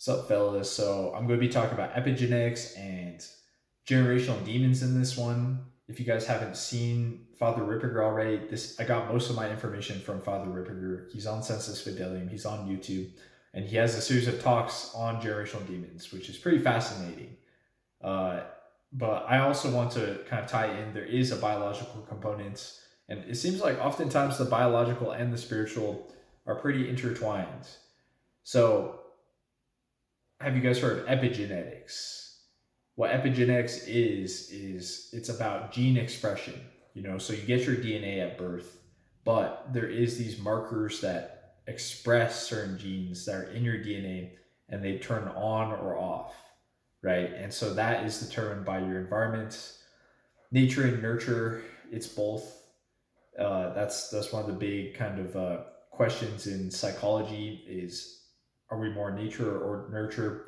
What's up, fellas? So I'm going to be talking about epigenetics and generational demons in this one. If you guys haven't seen Father Ripperger already, this I got most of my information from Father Ripperger. He's on Sensus Fidelium. He's on YouTube, and he has a series of talks on generational demons, which is pretty fascinating. Uh, but I also want to kind of tie in. There is a biological component, and it seems like oftentimes the biological and the spiritual are pretty intertwined. So have you guys heard of epigenetics? What epigenetics is it's about gene expression. So you get your DNA at birth, but there is these markers that express certain genes that are in your DNA, and they turn on or off, right? And so that is determined by your environment, nature and nurture. It's both. That's one of the big kind of questions in psychology is, are we more nature or nurture?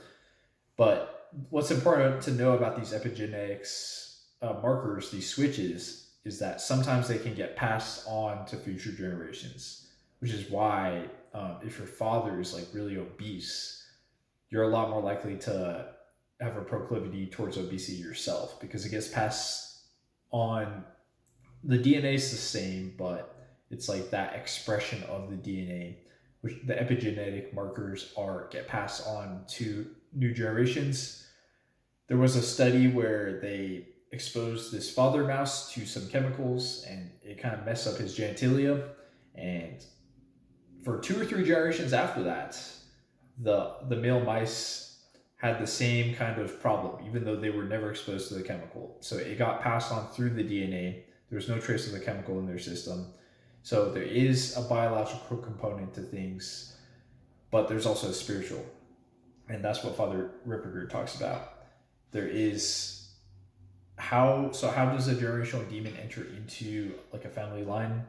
But what's important to know about these epigenetics markers, these switches, is that sometimes they can get passed on to future generations, which is why if your father is like really obese, you're a lot more likely to have a proclivity towards obesity yourself, because it gets passed on. The DNA is the same, but it's like that expression of the DNA, which the epigenetic markers get passed on to new generations. There was a study where they exposed this father mouse to some chemicals, and it kind of messed up his genitalia. And for 2 or 3 generations after that, the male mice had the same kind of problem, even though they were never exposed to the chemical. So it got passed on through the DNA. There was no trace of the chemical in their system. So there is a biological component to things, but there's also a spiritual. And that's what Father Ripperger talks about. There is how does a generational demon enter into like a family line?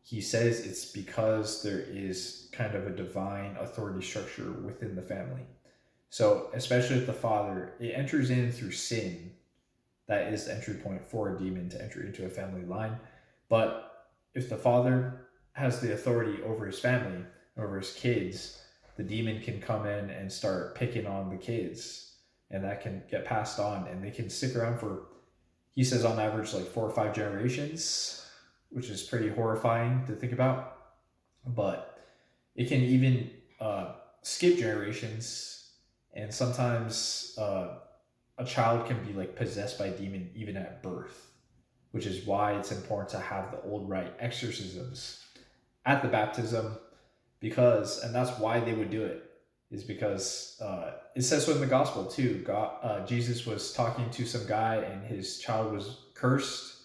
He says it's because there is kind of a divine authority structure within the family. So especially with the father, it enters in through sin. That is the entry point for a demon to enter into a family line. But if the father has the authority over his family, over his kids, the demon can come in and start picking on the kids, and that can get passed on, and they can stick around for, he says, on average, like 4 or 5 generations, which is pretty horrifying to think about. But it can even skip generations, and sometimes a child can be like possessed by a demon even at birth, which is why it's important to have the old rite exorcisms at the baptism, and that's why they would do it, is because it says so in the gospel too. Jesus was talking to some guy and his child was cursed.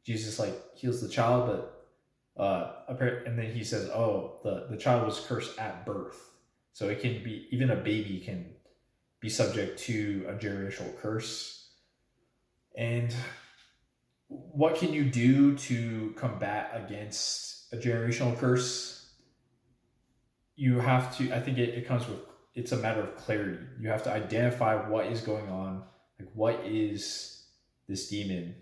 Jesus like heals the child, but and then he says, oh, the child was cursed at birth. So it can be, even a baby can be subject to a generational curse. And what can you do to combat against a generational curse? You have to, I think it comes with, it's a matter of clarity. You have to identify what is going on, like what is this demon?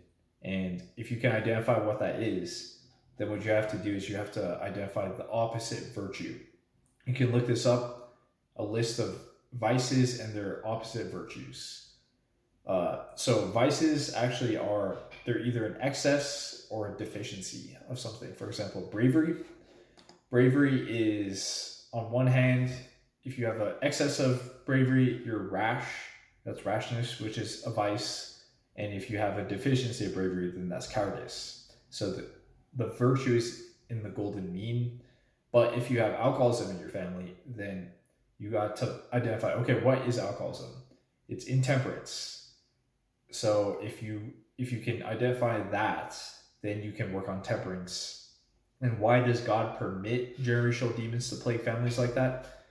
And if you can identify what that is, then what you have to do is you have to identify the opposite virtue. You can look this up, a list of vices and their opposite virtues. So vices actually they're either an excess or a deficiency of something. For example, bravery. Bravery is, on one hand, if you have an excess of bravery, you're rash. That's rashness, which is a vice. And if you have a deficiency of bravery, then that's cowardice. So the virtue is in the golden mean. But if you have alcoholism in your family, then you got to identify, okay, what is alcoholism? It's intemperance. So if you can identify that, then you can work on temperance. And why does God permit generational demons to plague families like that?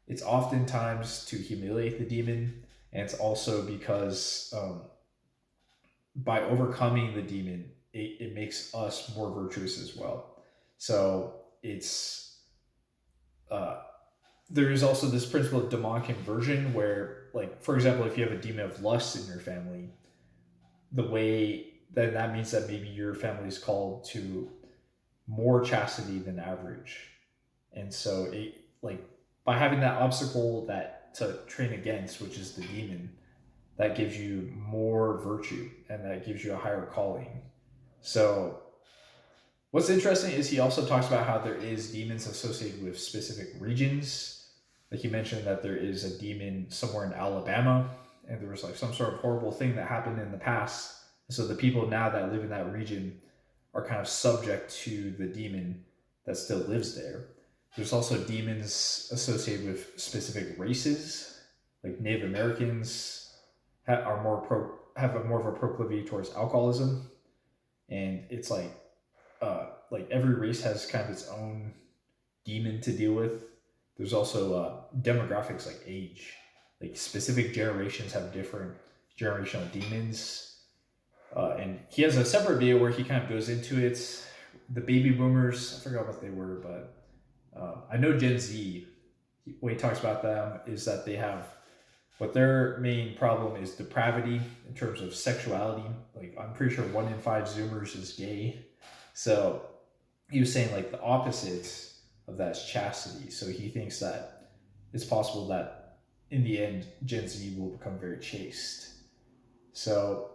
It's oftentimes to humiliate the demon, and it's also because by overcoming the demon, it makes us more virtuous as well. So it's there is also this principle of demonic inversion, where, like, for example, if you have a demon of lust in your family, that means that maybe your family is called to more chastity than average. And so by having that obstacle that to train against, which is the demon, that gives you more virtue and that gives you a higher calling. So what's interesting is he also talks about how there is demons associated with specific regions. Like he mentioned that there is a demon somewhere in Alabama, and there was like some sort of horrible thing that happened in the past. So the people now that live in that region are kind of subject to the demon that still lives there. There's also demons associated with specific races, like Native Americans have a more of a proclivity towards alcoholism, and it's like every race has kind of its own demon to deal with. There's also demographics like age, like specific generations have different generational demons, and he has a separate video where he kind of goes into it. The baby boomers, I forgot what they were, but I know Gen Z, what he talks about them is that they have, what their main problem is depravity in terms of sexuality. Like I'm pretty sure 1 in 5 Zoomers is gay. So he was saying like the opposite of that is chastity. So he thinks that it's possible that in the end, Gen Z will become very chaste. So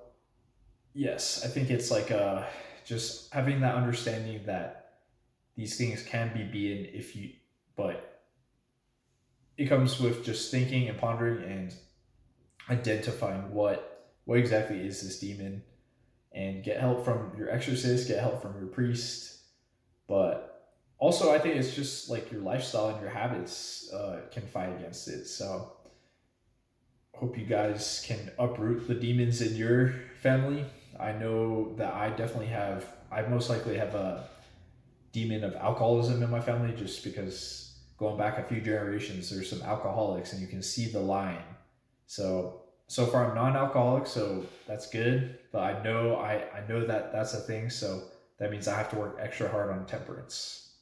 yes, I think it's like just having that understanding that these things can be being but it comes with just thinking and pondering and identifying what exactly is this demon, and get help from your exorcist, get help from your priest. But also I think it's just like your lifestyle and your habits can fight against it. So hope you guys can uproot the demons in your family. I know that I most likely have a demon of alcoholism in my family, just because going back a few generations, there's some alcoholics and you can see the line. So far I'm non-alcoholic, so that's good. But I know that that's a thing. So that means I have to work extra hard on temperance.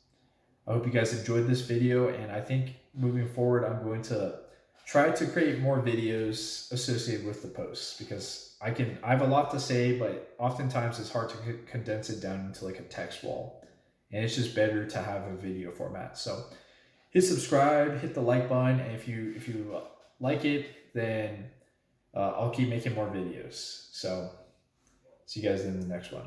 I hope you guys enjoyed this video, and I think moving forward, I'm going to try to create more videos associated with the posts, because I have a lot to say, but oftentimes it's hard to condense it down into like a text wall. And it's just better to have a video format. So hit subscribe, hit the like button, and if you like it, then I'll keep making more videos. So see you guys in the next one.